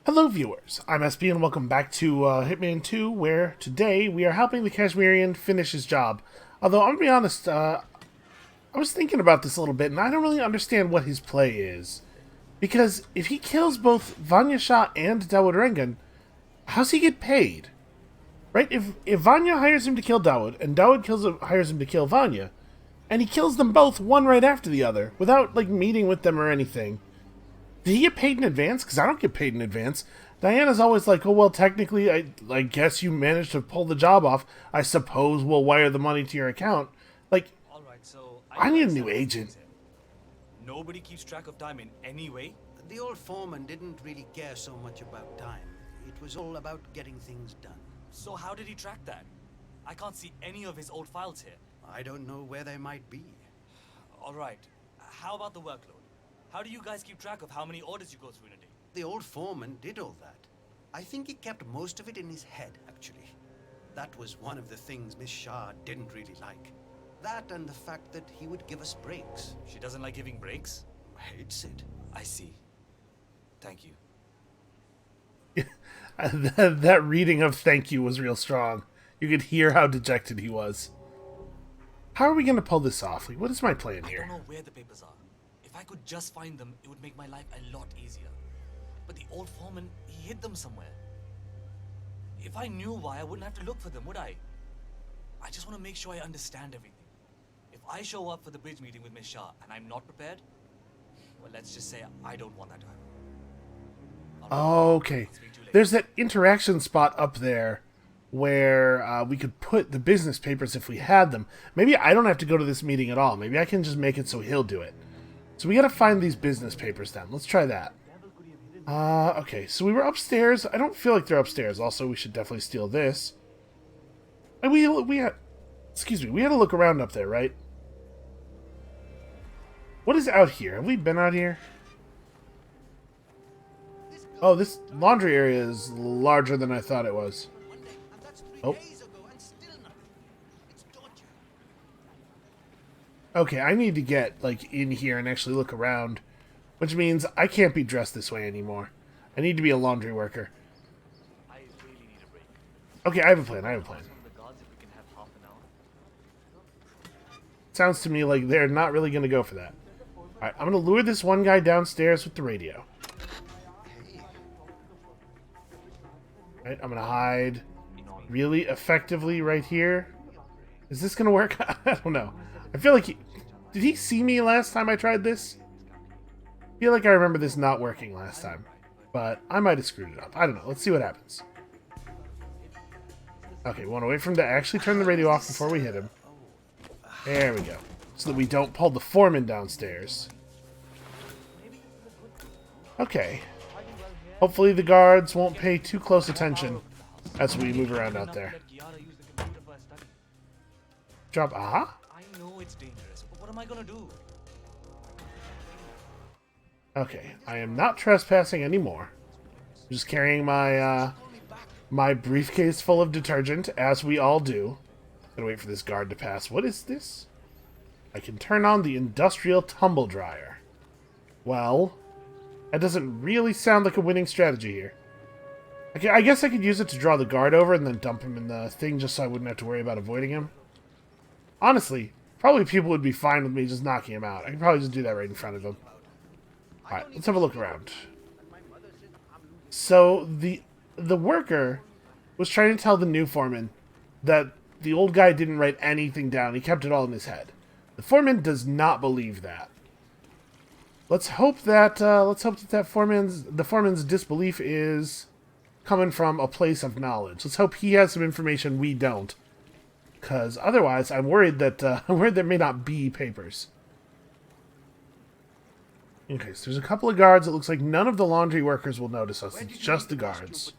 Hello viewers, I'm SB and welcome back to Hitman 2, where today we are helping the Kashmirian finish his job. Although, I'm going to be honest, I was thinking about this a little bit, and I don't really understand what his play is. Because if he kills both Vanya Shah and Dawood Rengan, how's he get paid? Right? If Vanya hires him to kill Dawood, and Dawood hires him to kill Vanya, and he kills them both one right after the other, without, like, meeting with them or anything, did he get paid in advance? Because I don't get paid in advance. Diana's always like, oh, well, technically, I guess you managed to pull the job off. I suppose we'll wire the money to your account. Like, All right, so I need a new agent. Nobody keeps track of time in any way. The old foreman didn't really care so much about time. It was all about getting things done. So how did he track that? I can't see any of his old files here. I don't know where they might be. All right, how about the workload? How do you guys keep track of how many orders you go through in a day? The old foreman did all that. I think he kept most of it in his head, actually. That was one of the things Miss Shah didn't really like. That and the fact that he would give us breaks. She doesn't like giving breaks? Hates it. I see. Thank you. That reading of thank you was real strong. You could hear how dejected he was. How are we going to pull this off? Like, what is my plan I here? don't know where the papers are. If I could just find them, it would make my life a lot easier. But the old foreman, he hid them somewhere. If I knew why, I wouldn't have to look for them, would I? I just want to make sure I understand everything. If I show up for the bridge meeting with Miss Shah and I'm not prepared, well, let's just say I don't want that to happen. Okay. There's that interaction spot up there where we could put the business papers if we had them. Maybe I don't have to go to this meeting at all. Maybe I can just make it so he'll do it. So we gotta find these business papers then. Let's try that. Okay, so we were upstairs. I don't feel like they're upstairs. Also, we should definitely steal this. And we had... Excuse me, we had to look around up there, right? What is out here? Have we been out here? Oh, this laundry area is larger than I thought it was. Oh. Okay, I need to get, like, in here and actually look around. Which means I can't be dressed this way anymore. I need to be a laundry worker. I really need a break. Okay, I have a plan, I have a plan. Some of the guards if we can have half an hour. Sounds to me like they're not really going to go for that. Alright, I'm going to lure this one guy downstairs with the radio. Alright, I'm going to hide really effectively right here. Is this going to work? I don't know. I feel like did he see me last time I tried this? I feel like I remember this not working last time. But I might have screwed it up. I don't know. Let's see what happens. Okay, we want to wait for him to actually turn the radio off before we hit him. There we go. So that we don't pull the foreman downstairs. Okay. Hopefully the guards won't pay too close attention as we move around out there. Drop. Aha. I know it's dangerous, but what am I gonna do? Okay, I am not trespassing anymore. I'm just carrying my my briefcase full of detergent, as we all do. Gotta wait for this guard to pass. What is this? I can turn on the industrial tumble dryer. Well, that doesn't really sound like a winning strategy here. Okay, I guess I could use it to draw the guard over and then dump him in the thing just so I wouldn't have to worry about avoiding him. Honestly, probably people would be fine with me just knocking him out. I could probably just do that right in front of him. Alright, let's have a look around. So, the worker was trying to tell the new foreman that the old guy didn't write anything down. He kept it all in his head. The foreman does not believe that. Let's hope that the foreman's disbelief is coming from a place of knowledge. Let's hope he has some information we don't. Because otherwise, I'm worried that there may not be papers. Okay, so there's a couple of guards. It looks like none of the laundry workers will notice us. It's just the guards.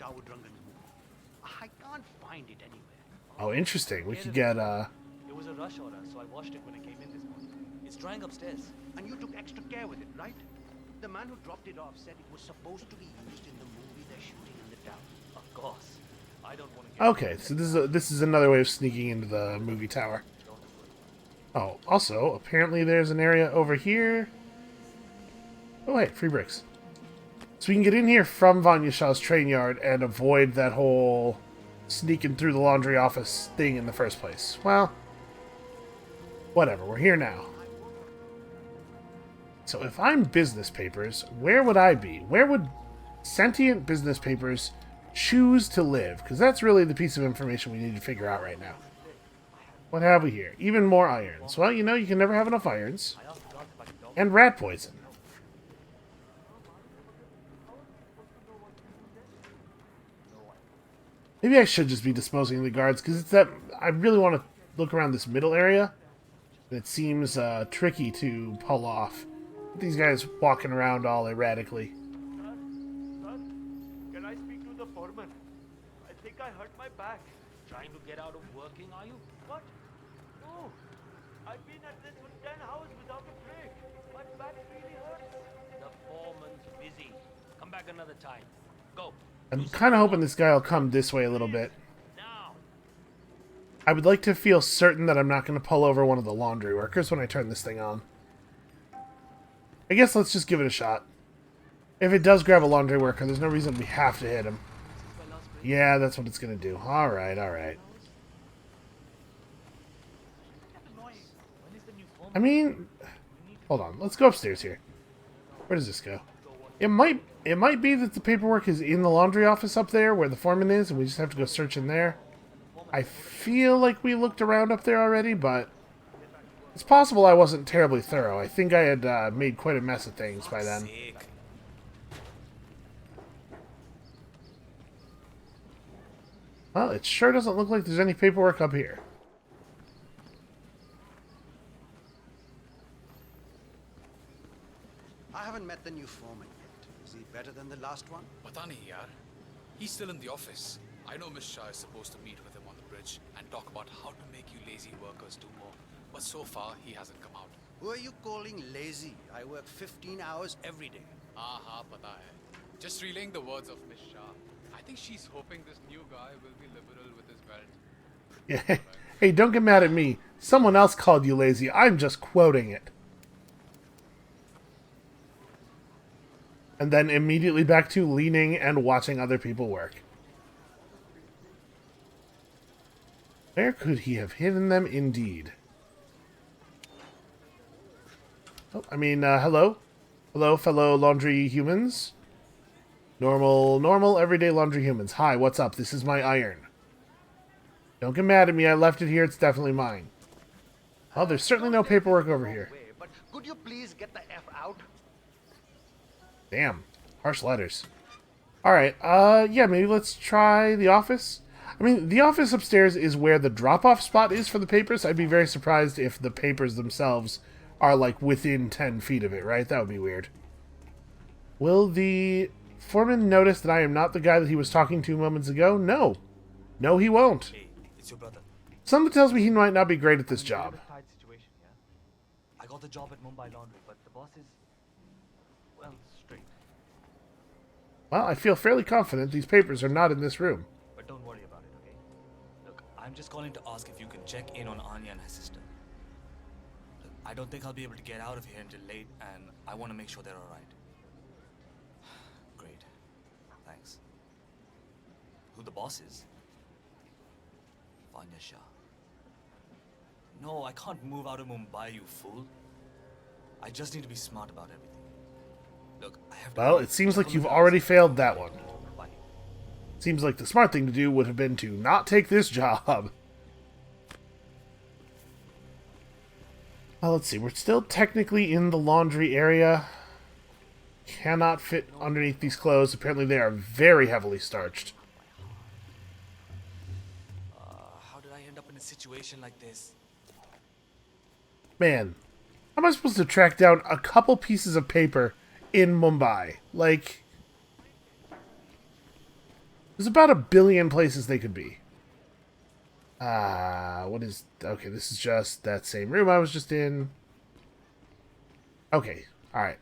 I can't find it anywhere. Oh, interesting. We could get, It was a rush order, so I washed it when I came in this morning. It's drying upstairs. And you took extra care with it, right? The man who dropped it off said it was supposed to be used in the movie they're shooting in the town. Of course. I don't want to get... Okay, so this is another way of sneaking into the movie tower. Oh, also, apparently there's an area over here. Oh, wait, free bricks. So we can get in here from Vanya Shaw's train yard and avoid that whole sneaking through the laundry office thing in the first place. Well, whatever. We're here now. So if I'm business papers, where would I be? Where would sentient business papers choose to live? Because that's really the piece of information we need to figure out right now. What have we here? Even more irons. Well, you know, you can never have enough irons. And rat poison. Maybe I should just be disposing of the guards, because it's that I really want to look around this middle area. It seems tricky to pull off. These guys walking around all erratically. Sir, can I speak to the foreman? I think I hurt my back. Trying to get out of working, are you? What? No. I've been at this for 10 hours without a break. My back really hurts. The foreman's busy. Come back another time. Go. I'm kind of hoping this guy will come this way a little bit. Now. I would like to feel certain that I'm not going to pull over one of the laundry workers when I turn this thing on. I guess let's just give it a shot. If it does grab a laundry worker, there's no reason we have to hit him. Yeah, that's what it's going to do. Alright, alright. I mean, hold on. Let's go upstairs here. Where does this go? It might be that the paperwork is in the laundry office up there where the foreman is, and we just have to go search in there. I feel like we looked around up there already, but it's possible I wasn't terribly thorough. I think I had made quite a mess of things by then. Well, it sure doesn't look like there's any paperwork up here. I haven't met the new foreman yet. Is he better than the last one? Pata nahi yaar. He's still in the office. I know Miss Shah is supposed to meet with him on the bridge and talk about how to make you lazy workers do more. But so far, he hasn't come out. Who are you calling lazy? I work 15 hours every day. Aha, pata hai. Just relaying the words of Miss Shah. I think she's hoping this new guy will be liberal with his belt. Yeah. Hey, don't get mad at me. Someone else called you lazy. I'm just quoting it. And then immediately back to leaning and watching other people work. Where could he have hidden them indeed? Oh, I mean, hello? Hello, fellow laundry humans? Normal, everyday laundry humans. Hi, what's up? This is my iron. Don't get mad at me. I left it here. It's definitely mine. Oh, there's certainly no paperwork over here. But could you please get the F out? Damn. Harsh letters. Alright, yeah, maybe let's try the office. I mean, the office upstairs is where the drop-off spot is for the papers. I'd be very surprised if the papers themselves are, like, within 10 feet of it, right? That would be weird. Will the foreman notice that I am not the guy that he was talking to moments ago? No. No, he won't. Hey, it's your brother. Something tells me he might not be great at this job. Tight situation, yeah? I got the job at Mumbai Laundry, but the boss is, well, straight. Well, I feel fairly confident these papers are not in this room. But don't worry about it, okay? Look, I'm just calling to ask if you can check in on Anya and her sister. Look, I don't think I'll be able to get out of here until late, and I want to make sure they're alright. Great. Thanks. Who the boss is? Vanya Shah. No, I can't move out of Mumbai, you fool. I just need to be smart about everything. Look, I have to... Well, it seems like you've already failed that one. Bye. Seems like the smart thing to do would have been to not take this job. Well, let's see. We're still technically in the laundry area. Cannot fit underneath these clothes. Apparently they are very heavily starched. How did I end up in a situation like this? Man, how am I supposed to track down a couple pieces of paper in Mumbai? Like, there's about a billion places they could be. What is... Okay, this is just that same room I was just in. Okay, alright.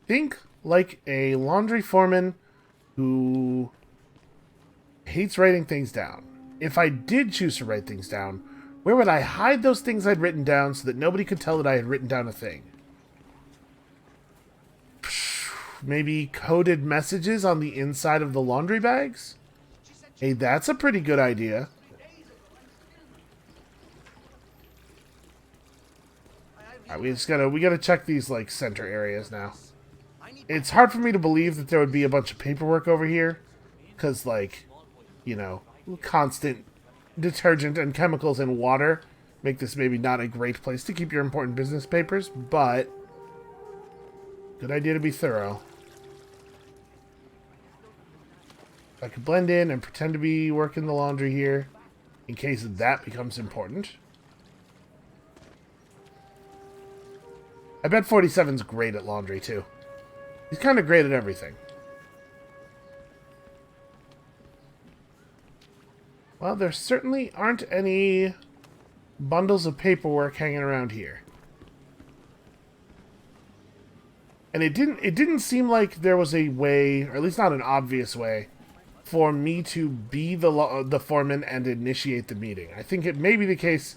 Think like a laundry foreman who hates writing things down. If I did choose to write things down, where would I hide those things I'd written down so that nobody could tell that I had written down a thing? maybe coded messages on the inside of the laundry bags? Hey, that's a pretty good idea. Alright, we gotta check these, like, center areas now. It's hard for me to believe that there would be a bunch of paperwork over here. Because, like, you know, constant detergent and chemicals and water make this maybe not a great place to keep your important business papers, but good idea to be thorough. I could blend in and pretend to be working the laundry here in case that becomes important. I bet 47's great at laundry, too. He's kind of great at everything. Well, there certainly aren't any bundles of paperwork hanging around here. And it didn't seem like there was a way, or at least not an obvious way, for me to be the foreman and initiate the meeting. I think it may be the case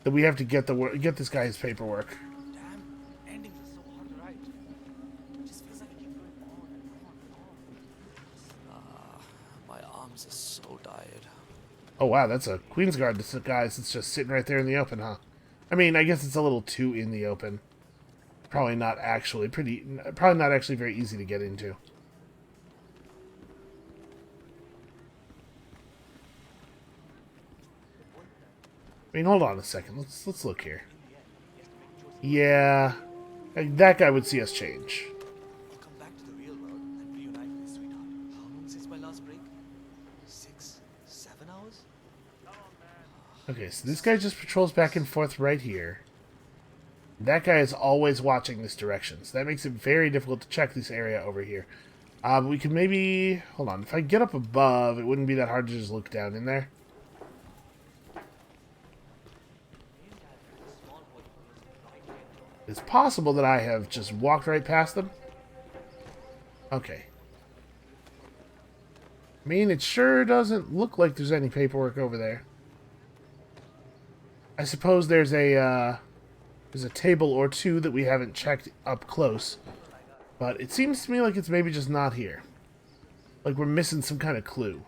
that we have to get this guy his paperwork. Damn, endings are so hard to write. It just feels like it keeps going on and on and on. My arms are so tired. Oh wow, that's a Queen's Guard disguise that's just sitting right there in the open, huh? I mean, I guess it's a little too in the open. Probably not actually very easy to get into. I mean, hold on a second. Let's look here. Yeah, that guy would see us change. I'll come back to the real world and reunite with my sweetheart. How long since my last break? 6, 7 hours? Okay, so this guy just patrols back and forth right here. That guy is always watching this direction, so that makes it very difficult to check this area over here. We could maybe... Hold on. If I get up above, it wouldn't be that hard to just look down in there. It's possible that I have just walked right past them. Okay. I mean, it sure doesn't look like there's any paperwork over there. I suppose there's a table or two that we haven't checked up close. But it seems to me like it's maybe just not here. Like we're missing some kind of clue.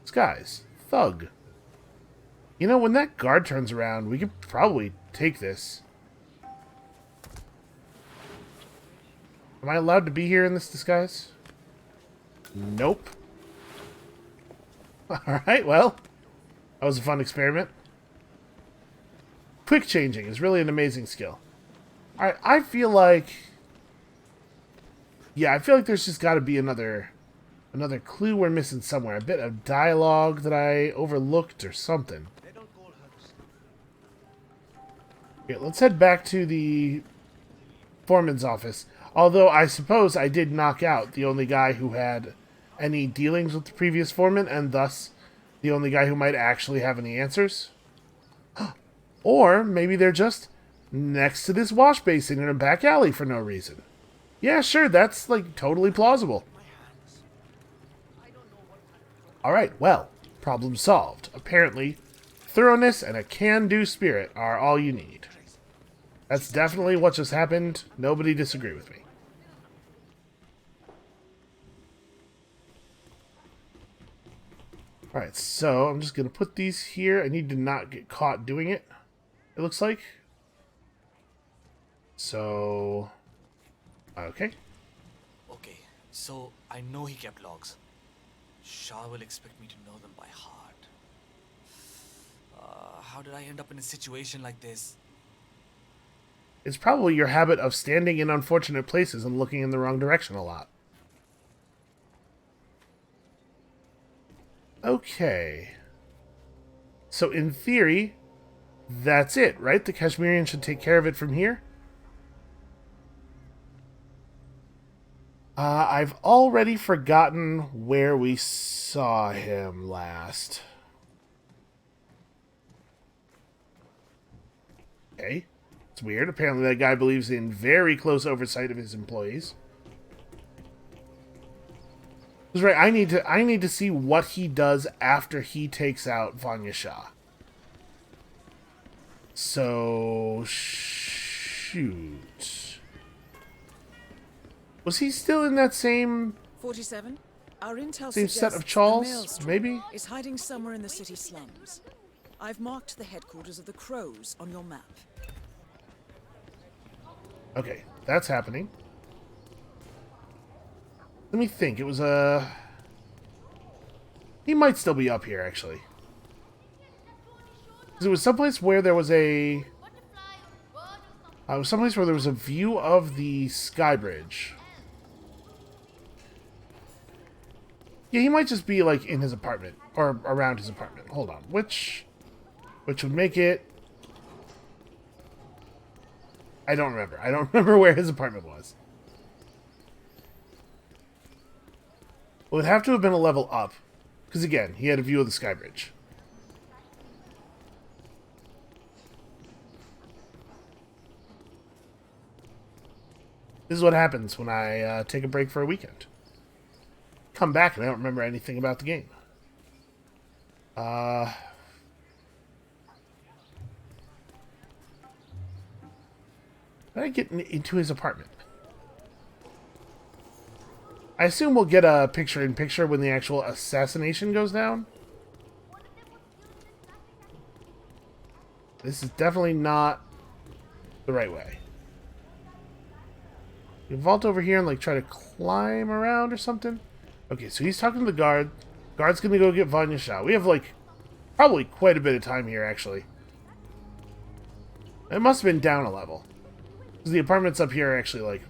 Skies. Thug. You know, when that guard turns around, we could probably take this. Am I allowed to be here in this disguise? Nope. Alright, well. That was a fun experiment. Quick changing is really an amazing skill. Alright, I feel like... Yeah, I feel like there's just got to be another clue we're missing somewhere. A bit of dialogue that I overlooked or something. Okay, let's head back to the foreman's office. Although I suppose I did knock out the only guy who had any dealings with the previous foreman, and thus the only guy who might actually have any answers. Or maybe they're just next to this wash basin in a back alley for no reason. Yeah, sure, that's like totally plausible. Alright, well, problem solved. Apparently, thoroughness and a can-do spirit are all you need. That's definitely what just happened. Nobody disagree with me. Alright, so I'm just going to put these here. I need to not get caught doing it, it looks like. So, okay. Okay, so I know he kept logs. Shah will expect me to know them by heart. How did I end up in a situation like this? It's probably your habit of standing in unfortunate places and looking in the wrong direction a lot. Okay. So in theory, that's it, right? The Kashmirian should take care of it from here? I've already forgotten where we saw him last. Okay. It's weird. Apparently that guy believes in very close oversight of his employees. That's right. I need to see what he does after he takes out Vanya Shah. So, shoot. Was he still in that same 47. Our intel set suggests of the Charles? maelstrom Maybe? is hiding somewhere in the city slums. I've marked the headquarters of the Crows on your map. Okay, that's happening. Let me think. It was he might still be up here, actually. 'Cause it was someplace where there was a... it was someplace where there was a view of the sky bridge. Yeah, he might just be, like, in his apartment. Or around his apartment. Hold on. Which would make it... I don't remember. I don't remember where his apartment was. Well, it'd have to have been a level up. Because, again, he had a view of the sky bridge. This is what happens when I take a break for a weekend. Come back and I don't remember anything about the game. Did I get into his apartment? I assume we'll get a picture-in-picture when the actual assassination goes down. This is definitely not the right way. You vault over here and like try to climb around or something. Okay, so he's talking to the guard. Guard's gonna go get Vanya Shah. We have like probably quite a bit of time here, actually. It must have been down a level. Because the apartments up here are actually like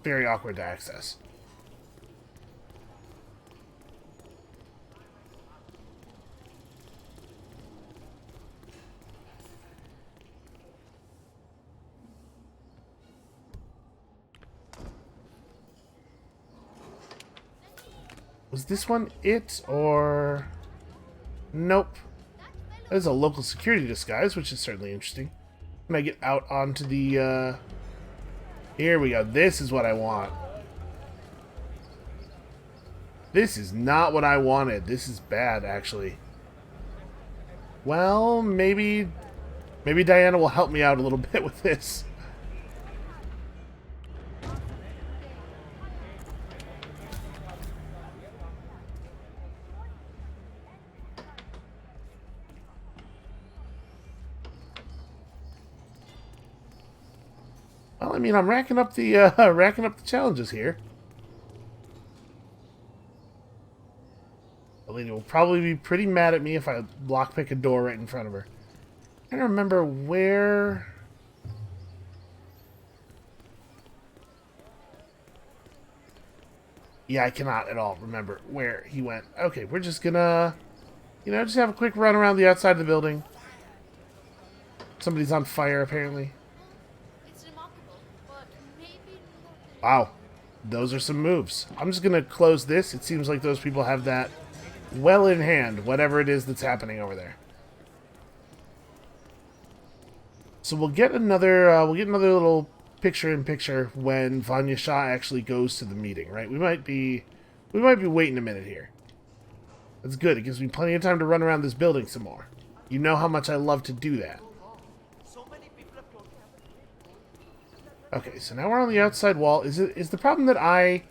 very awkward to access. Was this one it, or... Nope. That is a local security disguise, which is certainly interesting. When I get out onto the, Here we go. This is what I want. This is not what I wanted. This is bad, actually. Well, maybe Diana will help me out a little bit with this. Well, I mean, I'm racking up the challenges here. The lady will probably be pretty mad at me if I lockpick a door right in front of her. I don't remember where... Yeah, I cannot at all remember where he went. Okay, we're just gonna, just have a quick run around the outside of the building. Somebody's on fire, apparently. It's remarkable, but maybe not. Wow, those are some moves. I'm just gonna close this. It seems like those people have that well in hand, whatever it is that's happening over there. So we'll get another little picture-in-picture when Vanya Shah actually goes to the meeting, right? We might be waiting a minute here. That's good. It gives me plenty of time to run around this building some more. You know how much I love to do that. Okay, so now we're on the outside wall. Is the problem that I...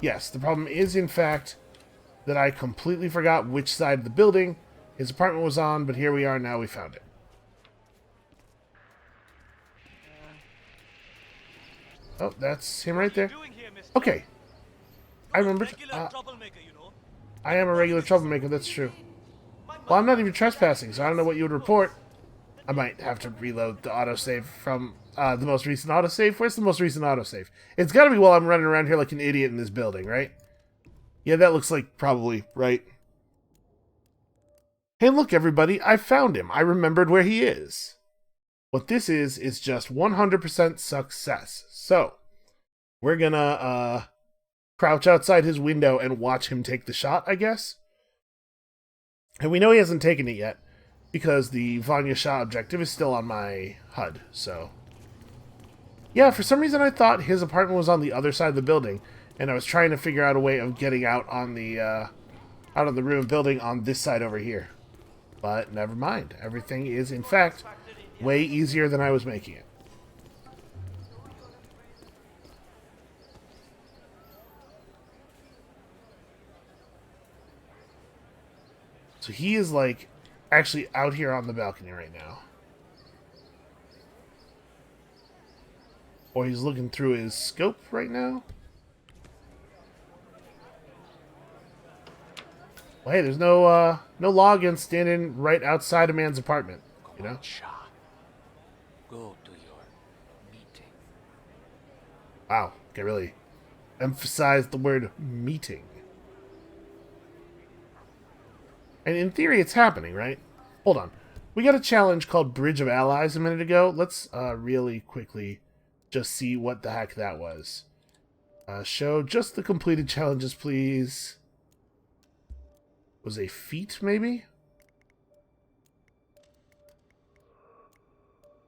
Yes, the problem is, in fact, that I completely forgot which side of the building his apartment was on, but here we are now, we found it. Oh, that's him right there. Okay. I remember. I am a regular troublemaker, that's true. Well, I'm not even trespassing, so I don't know what you would report. I might have to reload the autosave from the most recent autosave. Where's the most recent autosave? It's gotta be while I'm running around here like an idiot in this building, right? Yeah, that looks like probably, right? Hey, look, everybody, I found him. I remembered where he is. What this is just 100% success. So, we're gonna crouch outside his window and watch him take the shot, I guess. And we know he hasn't taken it yet, because the Vanya Shah objective is still on my HUD, so... Yeah, for some reason I thought his apartment was on the other side of the building, and I was trying to figure out a way of getting out on the, out of the ruined building on this side over here. But never mind. Everything is, in fact, way easier than I was making it. So he is, like, actually out here on the balcony right now. Or he's looking through his scope right now. Well, hey, there's no login standing right outside a man's apartment, you know? Shah. Go to your meeting. Wow, okay, really emphasize the word meeting. And in theory, it's happening, right? Hold on. We got a challenge called Bridge of Allies a minute ago. Let's really quickly just see what the heck that was. Show just the completed challenges, please. Was a feat, maybe?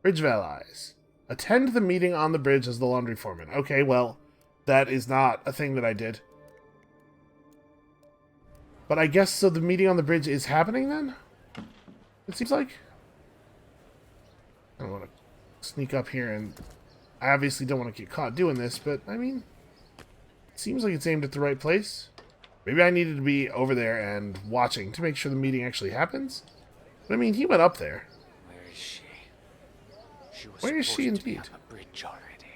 Bridge of Allies. Attend the meeting on the bridge as the laundry foreman. Okay, well, that is not a thing that I did. But I guess, so the meeting on the bridge is happening then? It seems like. I don't want to sneak up here, and I obviously don't want to get caught doing this, but, I mean, it seems like it's aimed at the right place. Maybe I needed to be over there and watching to make sure the meeting actually happens. But, I mean, he went up there. Where is she? She was Where is she supposed to be indeed? on the bridge already.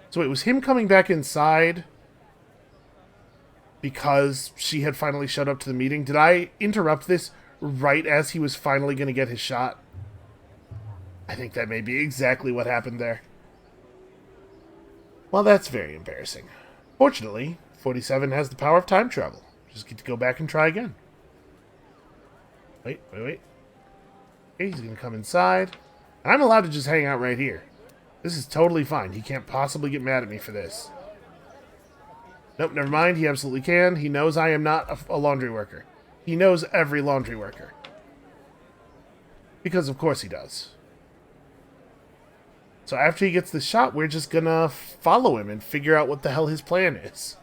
So it was him coming back inside because she had finally showed up to the meeting. Did I interrupt this right as he was finally going to get his shot? I think that may be exactly what happened there. Well, that's very embarrassing. Fortunately, 47 has the power of time travel. Just get to go back and try again. Wait. Okay, he's going to come inside. And I'm allowed to just hang out right here. This is totally fine. He can't possibly get mad at me for this. Nope, never mind. He absolutely can. He knows I am not a laundry worker. He knows every laundry worker. Because of course he does. So after he gets the shot, we're just gonna follow him and figure out what the hell his plan is.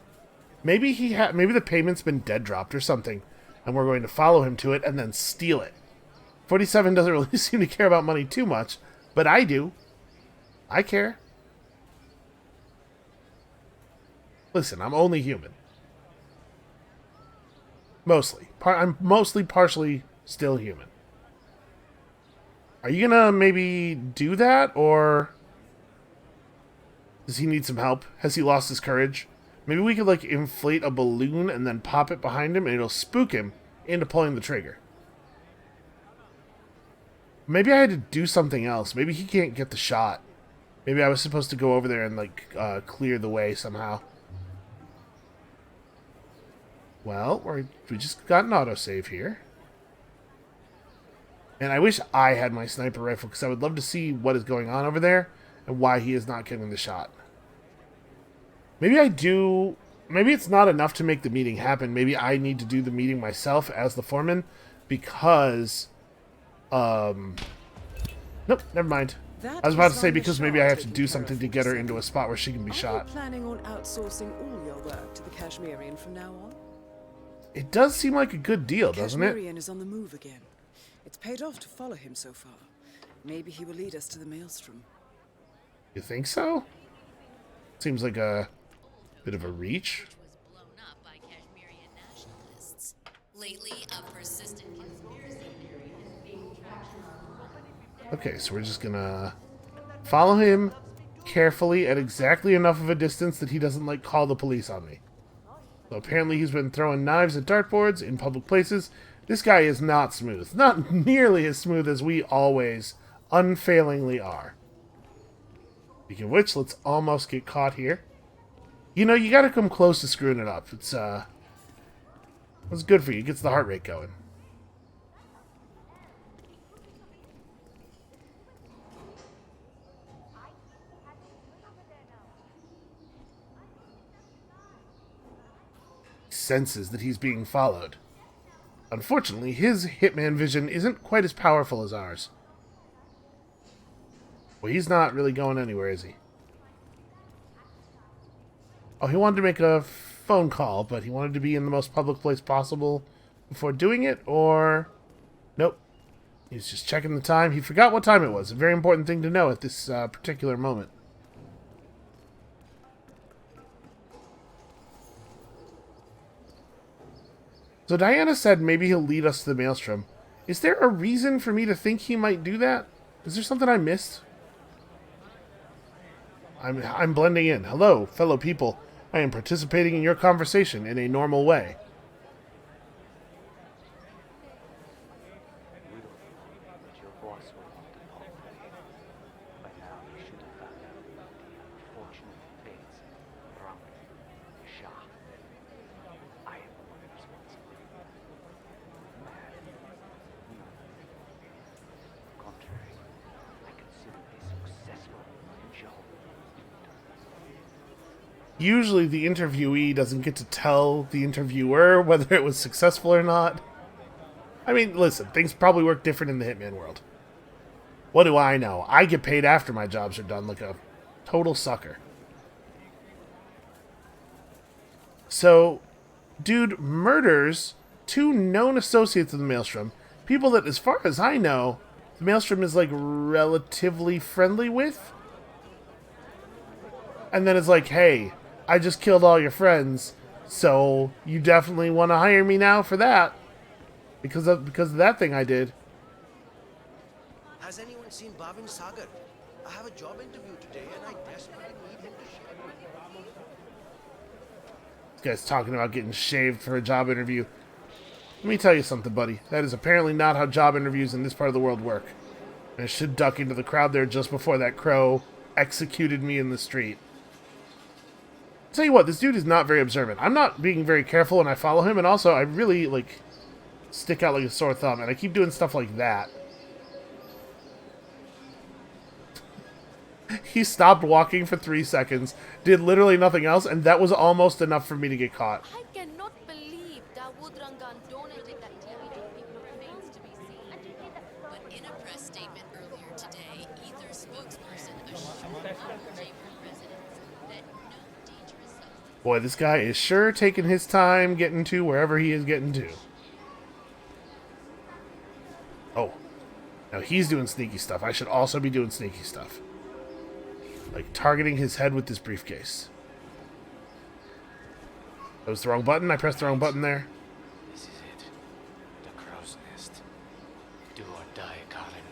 Maybe maybe the payment's been dead dropped or something, and we're going to follow him to it and then steal it. 47 doesn't really seem to care about money too much, but I do. I care. Listen, I'm only human. Mostly. I'm mostly partially still human. Are you gonna maybe do that, or does he need some help? Has he lost his courage? Maybe we could, like, inflate a balloon and then pop it behind him and it'll spook him into pulling the trigger. Maybe I had to do something else. Maybe he can't get the shot. Maybe I was supposed to go over there and, like, clear the way somehow. Well, we just got an autosave here. And I wish I had my sniper rifle, because I would love to see what is going on over there and why he is not getting the shot. Maybe I do. Maybe it's not enough to make the meeting happen. Maybe I need to do the meeting myself as the foreman, because nope, never mind. I was about to say, because maybe I have to do something to get her into a spot where she can be shot. Are you planning on outsourcing all your work to the Kashmirian from now on? It does seem like a good deal, doesn't it? Kashmirian is on the move again. It's paid off to follow him so far. Maybe he will lead us to the maelstrom. You think so? Seems like a bit of a reach. Was blown up by Kashmirian nationalists. Lately, a persistent conspiracy theory has gained traction online. Okay, so we're just gonna follow him carefully at exactly enough of a distance that he doesn't, like, call the police on me. So apparently he's been throwing knives at dartboards in public places. This guy is not smooth. Not nearly as smooth as we always unfailingly are. Speaking of which, let's almost get caught here. You know, you gotta come close to screwing it up. It's good for you. It gets the heart rate going. He senses that he's being followed. Unfortunately, his Hitman vision isn't quite as powerful as ours. Well, he's not really going anywhere, is he? Oh, he wanted to make a phone call, but he wanted to be in the most public place possible before doing it, or He's just checking the time. He forgot what time it was. A very important thing to know at this particular moment. So Diana said maybe he'll lead us to the Maelstrom. Is there a reason for me to think he might do that? Is there something I missed? I'm blending in. Hello, fellow people. I am participating in your conversation in a normal way. But your boss will want to talk to you. By now you should have found out about the unfortunate fates around the Shah. I am the one responsible. Mad. Contrary, I consider a successful job. Usually the interviewee doesn't get to tell the interviewer whether it was successful or not. I mean, listen, things probably work different in the Hitman world. What do I know? I get paid after my jobs are done like a total sucker. So, dude murders 2 known associates of the Maelstrom. People that, as far as I know, the Maelstrom is, like, relatively friendly with. And then it's like, hey, I just killed all your friends, so you definitely want to hire me now for that. Because of that thing I did. Has anyone seen Bhavin Sagar? I have a job interview today and I desperately need him to share with me. This guy's talking about getting shaved for a job interview. Let me tell you something, buddy. That is apparently not how job interviews in this part of the world work. And I should duck into the crowd there just before that crow executed me in the street. Tell you what, this dude is not very observant. I'm not being very careful when I follow him, and also I really, like, stick out like a sore thumb, and I keep doing stuff like that. He stopped walking for 3 seconds, did literally nothing else, and that was almost enough for me to get caught. I cannot believe Dawood Rangan donated that TV to people who remains to be seen. But in a press statement earlier today, Ether spokesperson assured local chamber residents that no dangerous substance. Boy, this guy is sure taking his time getting to wherever he is getting to. Oh. Now he's doing sneaky stuff. I should also be doing sneaky stuff. Like targeting his head with this briefcase. That was the wrong button. I pressed the wrong button there. This is it. The crow's nest. Do or die, Colin.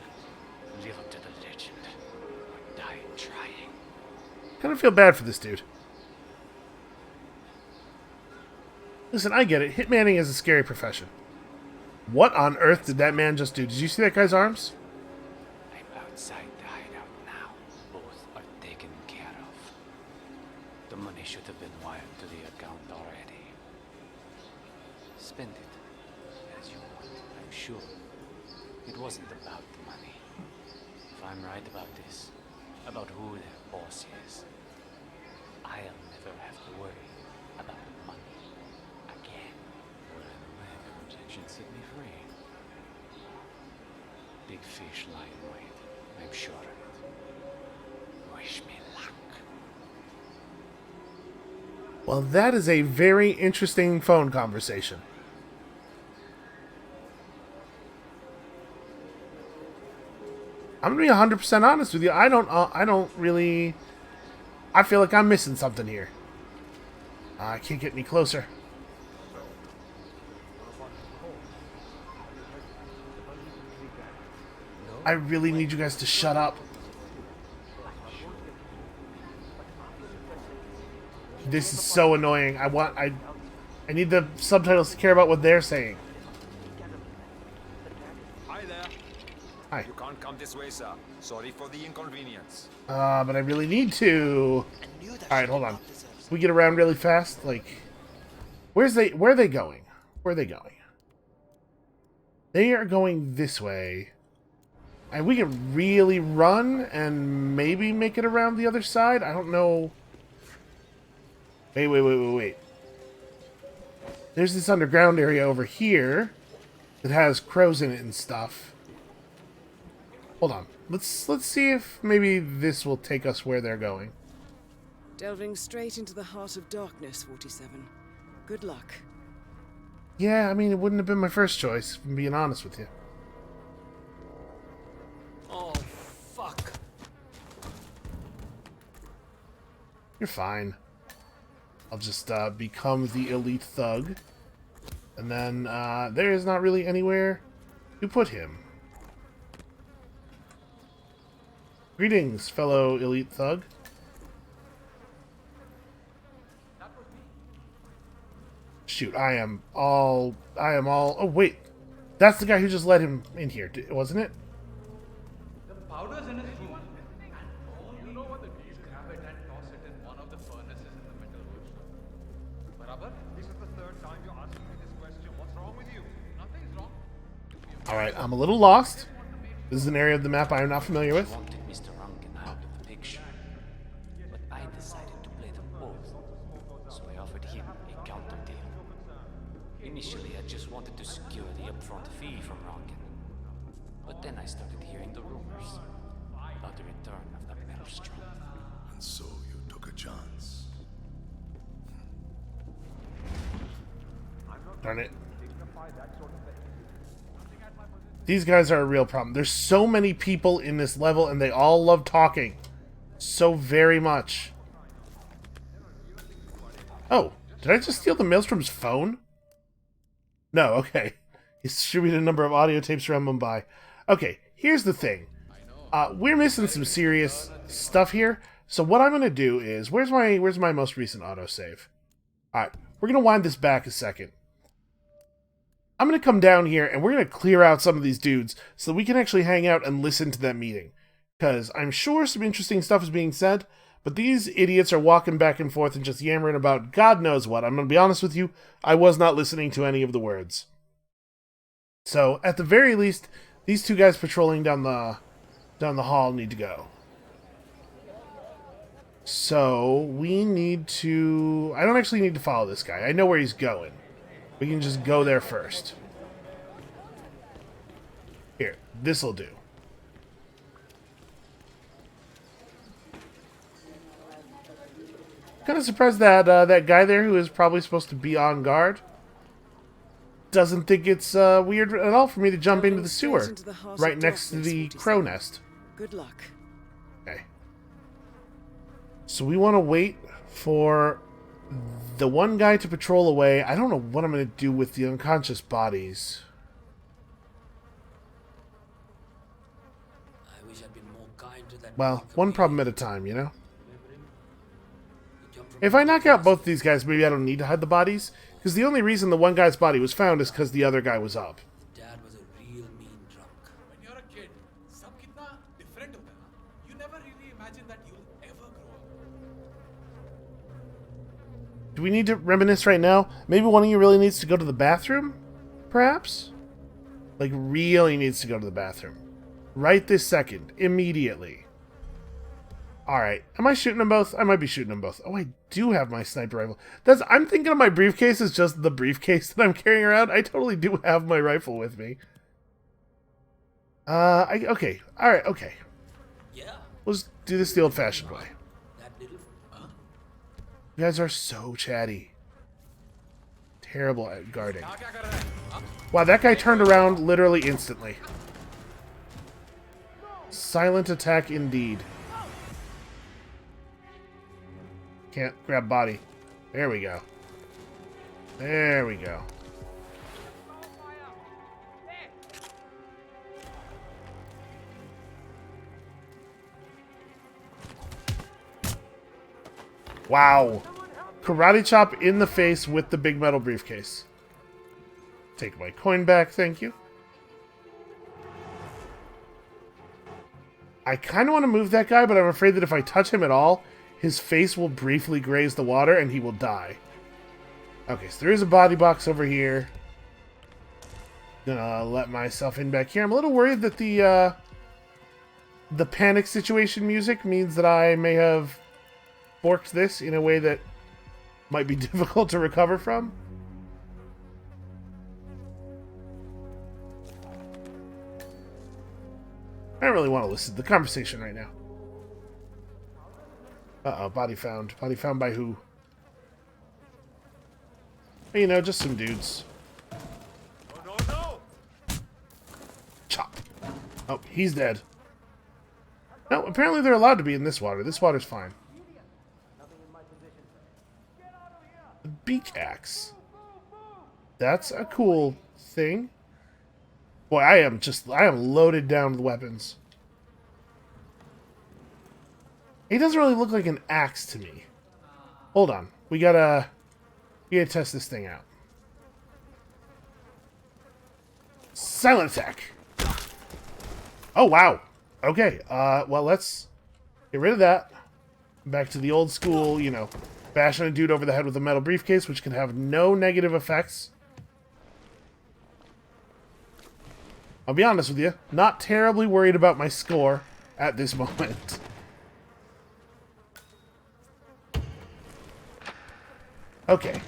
Live up to the legend. Or die trying. Kind of feel bad for this dude. Listen, I get it. Hitmanning is a scary profession. What on earth did that man just do? Did you see that guy's arms? I'm outside the hideout now. Both are taken care of. The money should have been wired to the account already. Spend it as you want, I'm sure. It wasn't about the money. If I'm right about this, about who their boss is, I'll never have to worry about the money again. Well, the protection set me free. Big fish lie in wait. I'm sure of it. Wish me luck. Well, that is a very interesting phone conversation. I'm gonna be 100% honest with you. I don't really. I feel like I'm missing something here. I can't get any closer. I really need you guys to shut up. This is so annoying. I need the subtitles to care about what they're saying. Hi there. Hi. You can't come this way, sir. Sorry for the inconvenience. But I really need to. Alright, hold on. We get around really fast? Like, where are they going? Where are they going? They are going this way. And we can really run and maybe make it around the other side? I don't know. Wait. There's this underground area over here that has crows in it and stuff. Hold on. Let's see if maybe this will take us where they're going. Delving straight into the heart of darkness, 47. Good luck. Yeah, I mean, it wouldn't have been my first choice, if I'm being honest with you. You're fine. I'll just become the elite thug. And then there is not really anywhere to put him. Greetings, fellow elite thug. Shoot, I am all... Oh, wait. That's the guy who just let him in here, wasn't it? The powder's in his room. And all you know what the bees grab it and toss it in one of the furnaces in the metal workshop. Barabar? This is the third time you're asking me this question. What's wrong with you? Nothing's wrong. Alright, I'm a little lost. This is an area of the map I am not familiar with. Wanted Mr. Rankin out of the picture, but I decided to play them both, so I offered him a counter deal. Initially, I just wanted to secure the upfront fee from Rankin, but then I started hearing the rumors about the return of the Maelstrom. And so you took a chance. Darn it. These guys are a real problem. There's so many people in this level, and they all love talking. So very much. Oh, did I just steal the Maelstrom's phone? No, okay. He's distributed a number of audio tapes around Mumbai. Okay, here's the thing. We're missing some serious stuff here. So what I'm going to do is... Where's my most recent autosave? Alright, we're going to wind this back a second. I'm going to come down here and we're going to clear out some of these dudes so that we can actually hang out and listen to that meeting. Because I'm sure some interesting stuff is being said, but these idiots are walking back and forth and just yammering about God knows what. I'm going to be honest with you, I was not listening to any of the words. So, at the very least, these two guys patrolling down the hall need to go. So, we need to... I don't actually need to follow this guy. I know where he's going. We can just go there first. Here, this'll do. Kind of surprised that that guy there, who is probably supposed to be on guard, doesn't think it's weird at all for me to jump into the sewer right next to the crow nest. Good luck. Okay. So we want to wait for the one guy to patrol away. I don't know what I'm going to do with the unconscious bodies. I wish I'd been more kind to that. Well, one problem at a time, you know? If I knock out both these guys, maybe I don't need to hide the bodies. Because the only reason the one guy's body was found is because the other guy was up. Dad was a real mean drunk. When you're a kid, sab kitna different hota hai na? You never really imagine that you'll ever grow up. Do we need to reminisce right now? Maybe one of you really needs to go to the bathroom? Perhaps? Like, really needs to go to the bathroom. Right this second. Immediately. Alright. Am I shooting them both? I might be shooting them both. Oh, I do have my sniper rifle. I'm thinking of my briefcase as just the briefcase that I'm carrying around. I totally do have my rifle with me. Okay. Alright, okay. Yeah. Let's do this the old-fashioned way. That little. Huh? You guys are so chatty. Terrible at guarding. Wow, that guy turned around literally instantly. Silent attack indeed. Can't grab body. There we go. There we go. Wow. Karate chop in the face with the big metal briefcase. Take my coin back, thank you. I kind of want to move that guy, but I'm afraid that if I touch him at all, his face will briefly graze the water and he will die. Okay, so there is a body box over here. Gonna let myself in back here. I'm a little worried that the panic situation music means that I may have borked this in a way that might be difficult to recover from. I don't really want to listen to the conversation right now. Uh-oh, body found. Body found by who? You know, just some dudes. No, no, no! Chop. Oh, he's dead. No, apparently they're allowed to be in this water. This water's fine. beak axe. That's a cool thing. Boy, I am loaded down with weapons. He doesn't really look like an axe to me. Hold on. We gotta test this thing out. Silent attack. Oh, wow. Okay, well, let's get rid of that. Back to the old school, you know, bashing a dude over the head with a metal briefcase, which can have no negative effects. I'll be honest with you, not terribly worried about my score at this moment. Okay.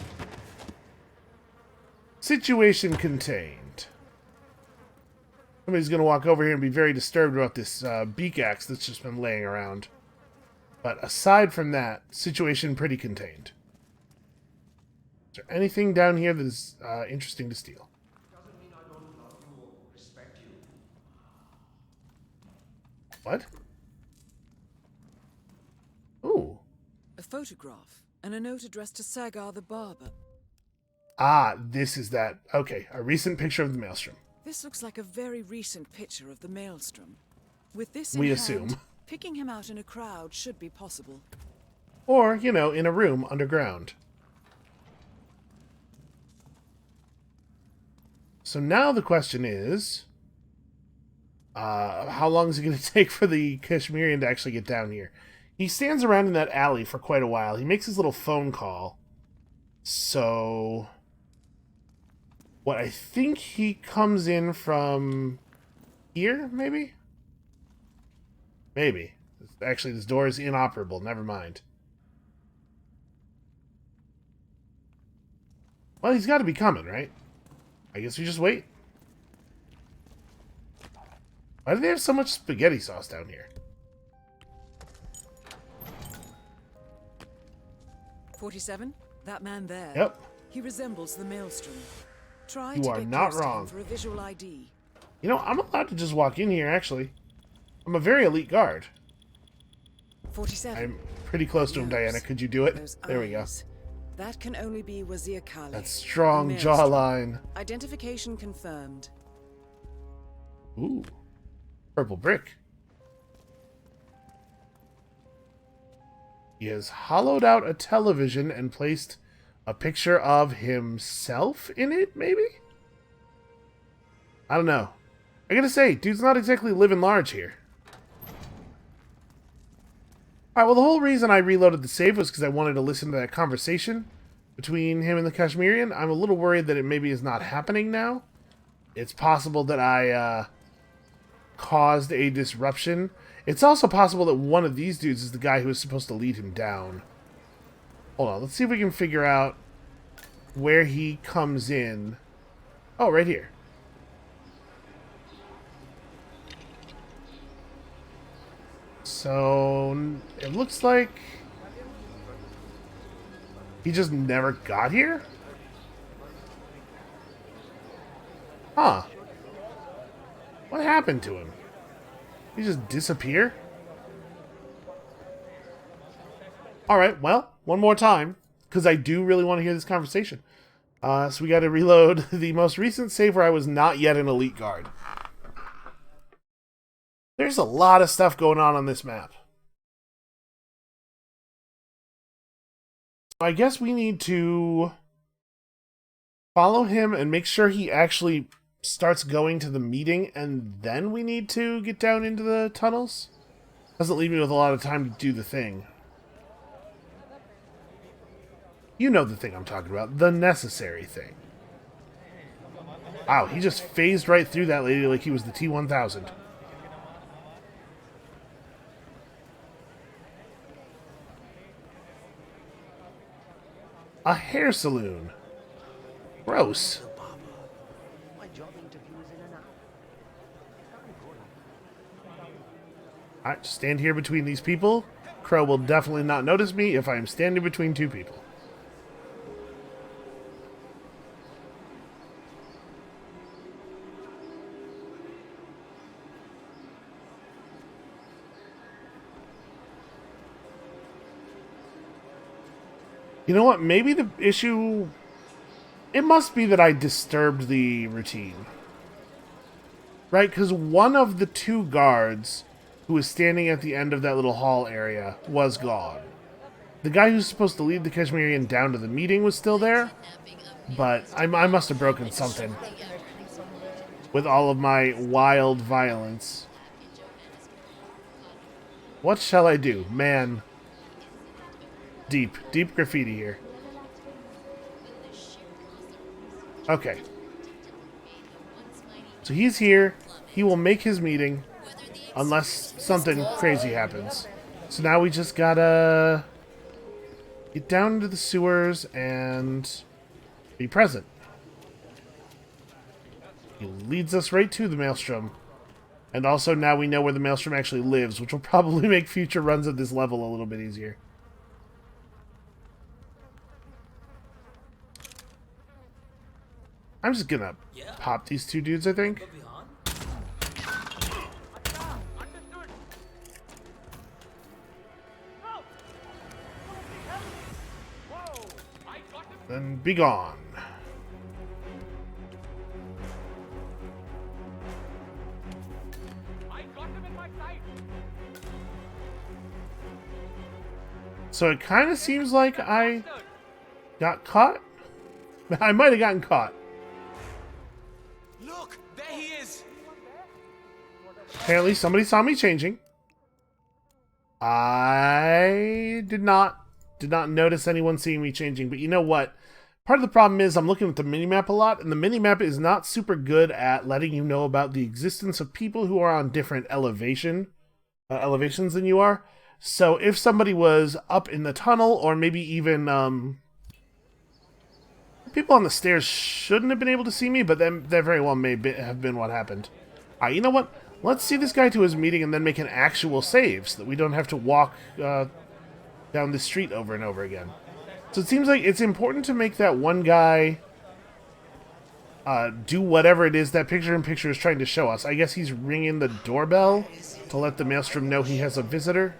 Situation contained. Somebody's going to walk over here and be very disturbed about this beak axe that's just been laying around. But aside from that, situation pretty contained. Is there anything down here that is interesting to steal? Doesn't mean I don't love you or respect you. What? Ooh. A photograph and a note addressed to Sagar the barber. Ah, this is that. Okay, a recent picture of the Maelstrom. This looks like a very recent picture of the Maelstrom. With this We in assume. hand, picking him out in a crowd should be possible. Or, you know, in a room underground. So now the question is, how long is it going to take for the Kashmirian to actually get down here? He stands around in that alley for quite a while. He makes his little phone call. So, what I think he comes in from here, maybe? Maybe. Actually, this door is inoperable. Never mind. Well, he's got to be coming, right? I guess we just wait. Why do they have so much spaghetti sauce down here? 47? That man there. Yep. He resembles the Maelstrom. Try You to are get not close to him wrong. for a visual ID. You know, I'm allowed to just walk in here, actually. I'm a very elite guard. 47. I'm pretty close to him, Diana. Could you do it? Those There we go. eyes. That can only be Wazir Kale. That strong the Maelstrom. jawline. Identification confirmed. Ooh. Purple brick. He has hollowed out a television and placed a picture of himself in it, maybe? I don't know. I gotta say, dude's not exactly living large here. Alright, well, the whole reason I reloaded the save was because I wanted to listen to that conversation between him and the Kashmirian. I'm a little worried that it maybe is not happening now. It's possible that I caused a disruption. It's also possible that one of these dudes is the guy who was supposed to lead him down. Hold on, let's see if we can figure out where he comes in. Oh, right here. So, it looks like he just never got here? Huh. What happened to him? He just disappear? Alright, well, one more time, because I do really want to hear this conversation. So we got to reload the most recent save where I was not yet an elite guard. There's a lot of stuff going on this map. I guess we need to follow him and make sure he actually starts going to the meeting, and then we need to get down into the tunnels. Doesn't leave me with a lot of time to do the thing. You know the thing I'm talking about. The necessary thing. Wow, he just phased right through that lady like he was the T-1000. A hair saloon. Gross. Alright, stand here between these people. Crow will definitely not notice me if I am standing between two people. You know what? Maybe the issue... It must be that I disturbed the routine. Right? Because one of the two guards who was standing at the end of that little hall area was gone. The guy who's supposed to lead the Kashmirian down to the meeting was still there, but I must have broken something with all of my wild violence. What shall I do? Man. Deep graffiti here. Okay. So he's here. He will make his meeting unless something crazy happens. So now we just gotta get down into the sewers and be present. He leads us right to the Maelstrom. And also now we know where the Maelstrom actually lives, which will probably make future runs of this level a little bit easier. I'm just gonna pop these two dudes, I think. Then be gone. So it kind of seems like I got caught. I might have gotten caught. Look, there he is. Apparently somebody saw me changing. I did not notice anyone seeing me changing, but you know what? Part of the problem is I'm looking at the minimap a lot, and the minimap is not super good at letting you know about the existence of people who are on different elevations than you are. So if somebody was up in the tunnel, or maybe even people on the stairs shouldn't have been able to see me, but that very well may have been what happened. You know what? Let's see this guy to his meeting and then make an actual save so that we don't have to walk down the street over and over again. So it seems like it's important to make that one guy do whatever it is that picture-in-picture is trying to show us. I guess he's ringing the doorbell to let the Maelstrom know he has a visitor.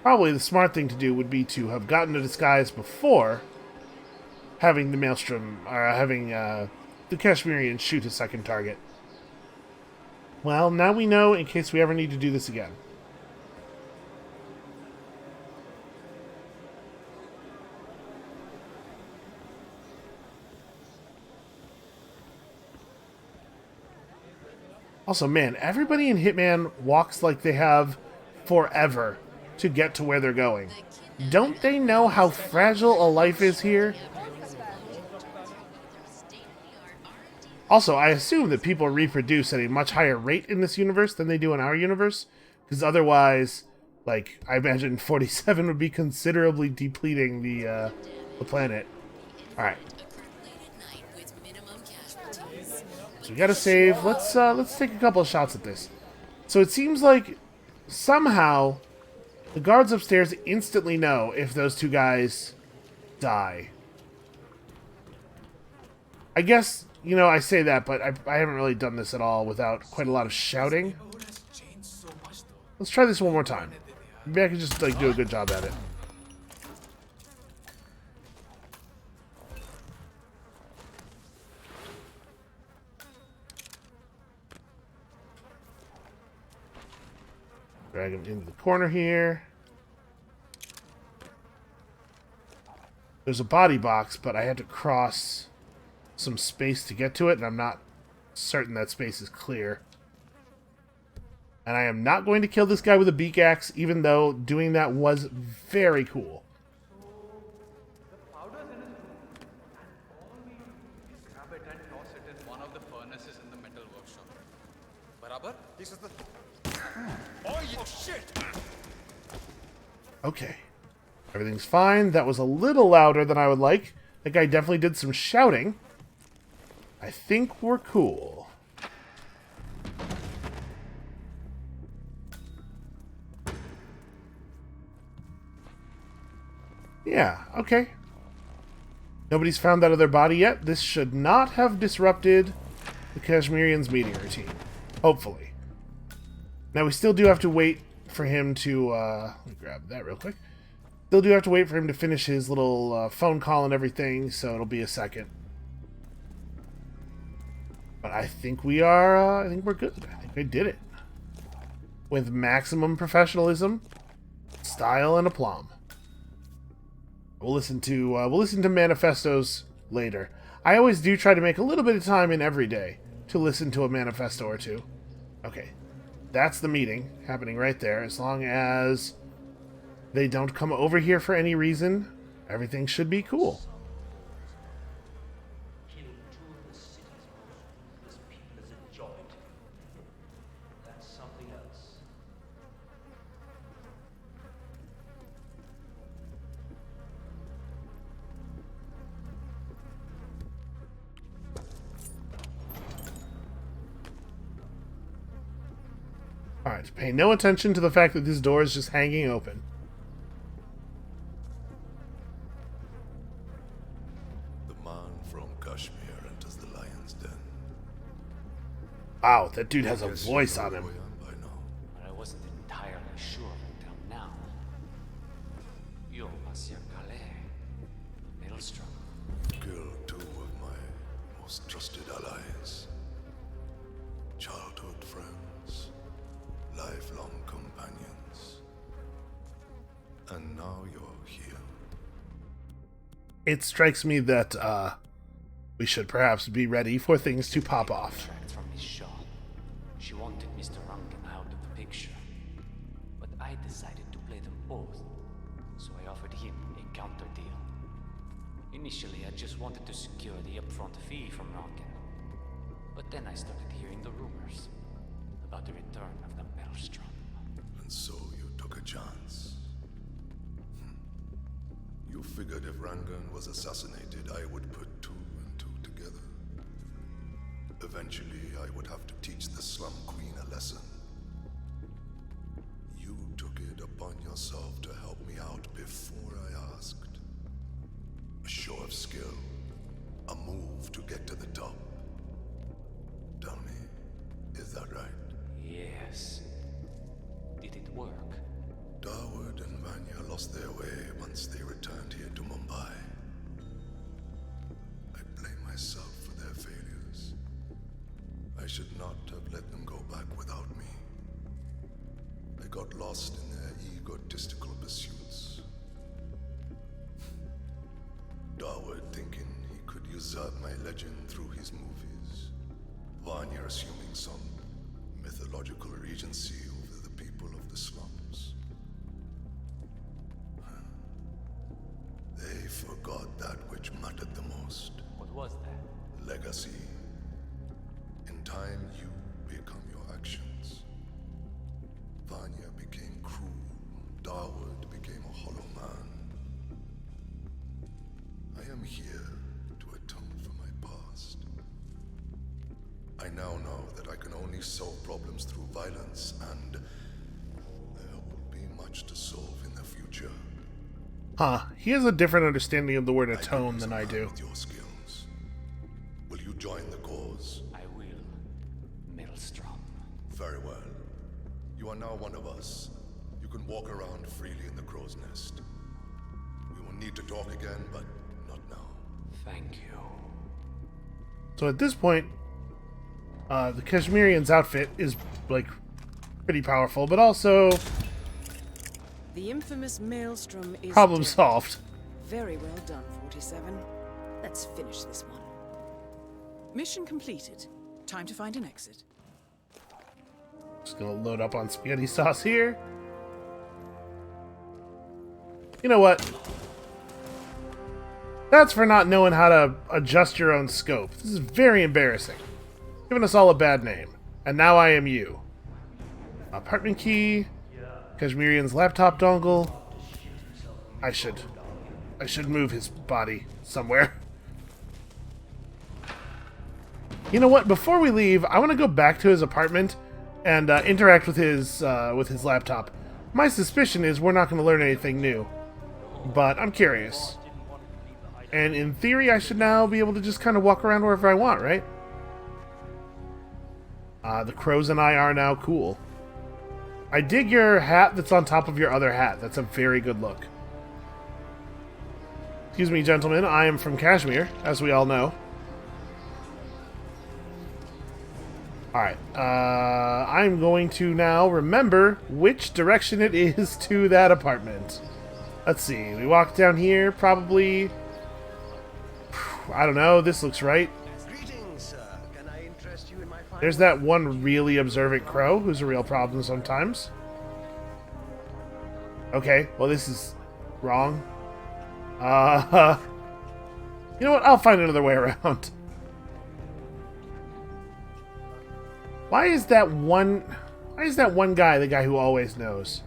Probably the smart thing to do would be to have gotten a disguise before having the Maelstrom, or having the Kashmirian shoot a second target. Well, now we know in case we ever need to do this again. Also, man, everybody in Hitman walks like they have forever to get to where they're going. Don't they know how fragile a life is here? Also, I assume that people reproduce at a much higher rate in this universe than they do in our universe, because otherwise, like, I imagine 47 would be considerably depleting the planet. Alright. So we gotta save. Let's take a couple of shots at this. So it seems like somehow the guards upstairs instantly know if those two guys die. I guess, you know, I say that, but I haven't really done this at all without quite a lot of shouting. Let's try this one more time. Maybe I can just, like, do a good job at it. Drag him into the corner here. There's a body box, but I had to cross some space to get to it, and I'm not certain that space is clear. And I am not going to kill this guy with a beak axe, even though doing that was very cool. Grab it and toss it in one of the furnaces in the metal workshop. Barabar? This is the... Oh, shit! Okay. Everything's fine. That was a little louder than I would like. That guy definitely did some shouting. I think we're cool. Yeah, okay. Nobody's found that other body yet. This should not have disrupted the Kashmirian's meeting routine. Hopefully. Now, we still do have to wait for him to, let me grab that real quick. Still do have to wait for him to finish his little phone call and everything, so it'll be a second. But I think we are, I think we're good. I think we did it. With maximum professionalism, style, and aplomb. We'll listen to manifestos later. I always do try to make a little bit of time in every day to listen to a manifesto or two. Okay. That's the meeting happening right there. As long as they don't come over here for any reason, everything should be cool. Killing two of the city's most ruthless people is a joy. That's something else. Alright, pay no attention to the fact that this door is just hanging open. The man from Kashmir enters the lion's den. Wow, that dude has a Guess voice you know on him. who I am by now. But I wasn't entirely sure until now. You're Monsieur Calais, Maelstrom. Killed two of my most trusted allies. Childhood friends. Lifelong companions. And now you're here. It strikes me that we should perhaps be ready for things to pop off. Contract from Miss Shaw. She wanted Mr. Rankin out of the picture. But I decided to play them both. So I offered him a counter deal. Initially, I just wanted to secure the upfront fee from Rankin. But then I started hearing the rumors about the return of the Maelstrom. And so you took a chance. You figured if Rangan was assassinated, I would put two and two together. Eventually, I would have to teach the Slum Queen a lesson. You took it upon yourself to help me out before I asked. A show of skill. A move to get to the top. Tell me, is that right? Yes. Did it work? Dawood and Vanya lost their way once they returned here to Mumbai. I blame myself for their failures. I should not have let them go back without me. They got lost in their egotistical pursuits. Dawood thinking he could usurp my legend through his movies. Vanya assuming some mythological regency over the people of the slums. They forgot that which mattered the most. What was that? Legacy. In time, you become your actions. Vanya became cruel. Dawood became a hollow man. I am here to atone for my past. I now know that I can only solve problems through violence, and there will be much to solve in the future. Huh. He has a different understanding of the word atone than I do. With your skills, will you join the cause? I will. Maelstrom. Very well. You are now one of us. You can walk around freely in the crow's nest. We will need to talk again, but not now. Thank you. So at this point, the Kashmirian's outfit is, like, pretty powerful, but also The infamous Maelstrom is problem dead. solved. Very well done, 47. Let's finish this one. Mission completed. Time to find an exit. Just gonna load up on spaghetti sauce here. You know what? That's for not knowing how to adjust your own scope. This is very embarrassing. Giving us all a bad name. And now I am you. Apartment key. Kashmirian's laptop dongle. I should move his body somewhere. You know what? Before we leave, I want to go back to his apartment and interact with his laptop. My suspicion is we're not going to learn anything new, but I'm curious. And in theory, I should now be able to just kind of walk around wherever I want, right? The crows and I are now cool. I dig your hat that's on top of your other hat. That's a very good look. Excuse me, gentlemen. I am from Kashmir, as we all know. Alright. I'm going to now remember which direction it is to that apartment. Let's see. We walk down here, probably... I don't know. This looks right. Greetings, sir. Can I interest you in my There's that one really observant crow who's a real problem sometimes. Okay, well this is wrong. You know what? I'll find another way around. Why is that one guy the guy who always knows?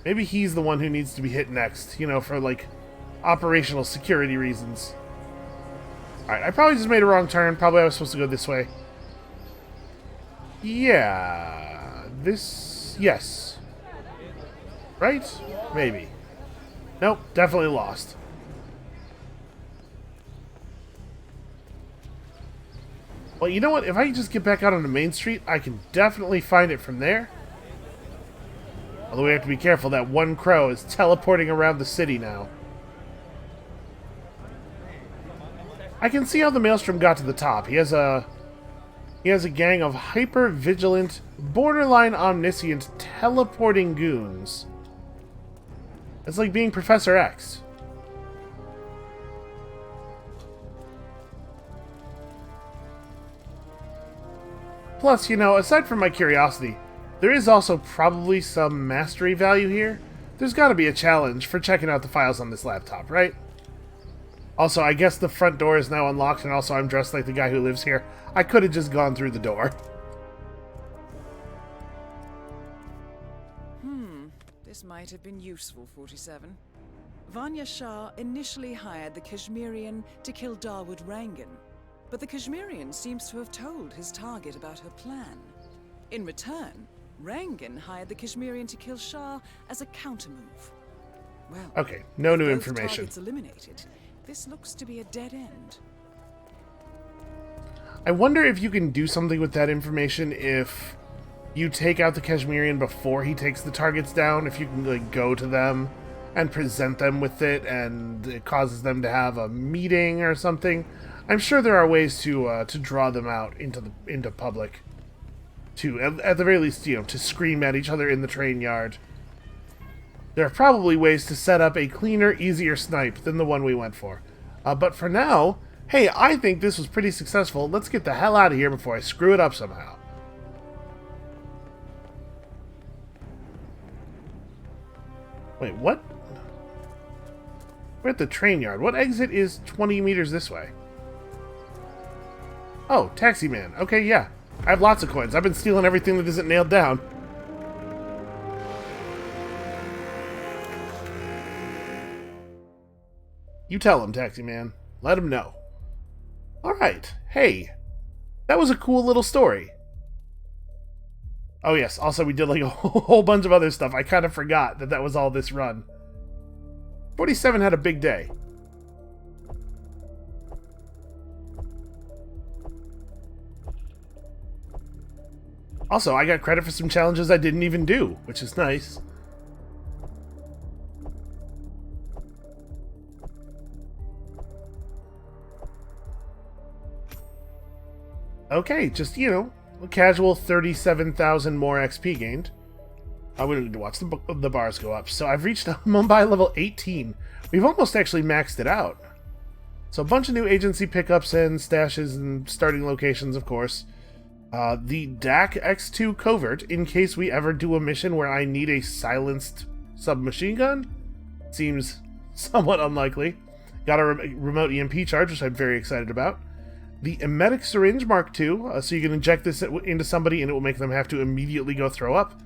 Maybe he's the one who needs to be hit next, you know, for like operational security reasons. Alright, I probably just made a wrong turn. Probably I was supposed to go this way. Yeah. This... Yes. Right? Maybe. Nope, definitely lost. Well, you know what? If I can just get back out on the main street, I can definitely find it from there. Although we have to be careful, that one crow is teleporting around the city now. I can see how the Maelstrom got to the top. He has a gang of hyper-vigilant, borderline omniscient, teleporting goons. It's like being Professor X. Plus, you know, aside from my curiosity, there is also probably some mastery value here. There's got to be a challenge for checking out the files on this laptop, right? Also, I guess the front door is now unlocked, and also I'm dressed like the guy who lives here. I could have just gone through the door. This might have been useful, 47. Vanya Shah initially hired the Kashmirian to kill Dawood Rangan, but the Kashmirian seems to have told his target about her plan. In return, Rangan hired the Kashmirian to kill Shah as a countermove. Well, okay, no new both information. Targets eliminated. This looks to be a dead end. I wonder if you can do something with that information if you take out the Kashmirian before he takes the targets down, if you can like go to them and present them with it and it causes them to have a meeting or something. I'm sure there are ways to draw them out into public. To at the very least, you know, to scream at each other in the train yard. There are probably ways to set up a cleaner, easier snipe than the one we went for. But for now, hey, I think this was pretty successful. Let's get the hell out of here before I screw it up somehow. Wait, what? We're at the train yard. What exit is 20 meters this way? Oh, taxi man. Okay, yeah. I have lots of coins. I've been stealing everything that isn't nailed down. You tell him, taxi man. Let him know. Alright. Hey. That was a cool little story. Oh yes, also we did like a whole bunch of other stuff. I kind of forgot that that was all this run. 47 had a big day. Also, I got credit for some challenges I didn't even do, which is nice. Okay, just, you know, a casual 37,000 more XP gained. I would need to watch the bars go up. So I've reached Mumbai level 18. We've almost actually maxed it out. So a bunch of new agency pickups and stashes and starting locations, of course. The DAC X2 covert, in case we ever do a mission where I need a silenced submachine gun. Seems somewhat unlikely. Got a remote EMP charge, which I'm very excited about. The emetic syringe Mark II, so you can inject this into somebody and it will make them have to immediately go throw up.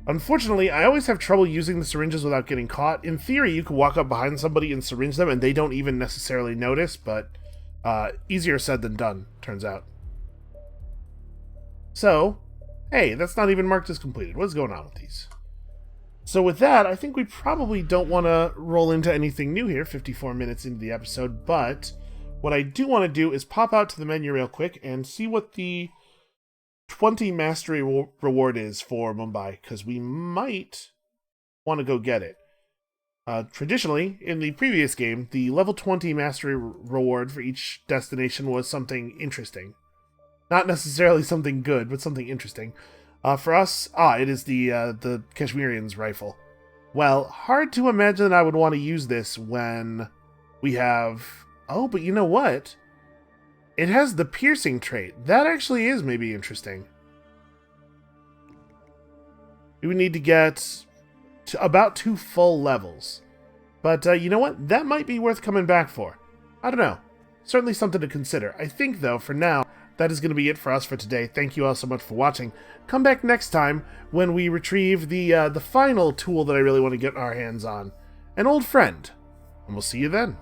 Unfortunately, I always have trouble using the syringes without getting caught. In theory, you could walk up behind somebody and syringe them and they don't even necessarily notice, but easier said than done, turns out. So, hey, that's not even marked as completed. What's going on with these? So with that, I think we probably don't want to roll into anything new here, 54 minutes into the episode, but What I do want to do is pop out to the menu real quick and see what the 20 mastery reward is for Mumbai, because we might want to go get it. Traditionally, in the previous game, the level 20 mastery reward for each destination was something interesting. Not necessarily something good, but something interesting. For us, it is the Kashmirian's rifle. Well, hard to imagine that I would want to use this when we have... Oh, but you know what? It has the piercing trait. That actually is maybe interesting. We would need to get to about 2 full levels. But you know what? That might be worth coming back for. I don't know. Certainly something to consider. I think, though, for now, that is going to be it for us for today. Thank you all so much for watching. Come back next time when we retrieve the final tool that I really want to get our hands on. An old friend. And we'll see you then.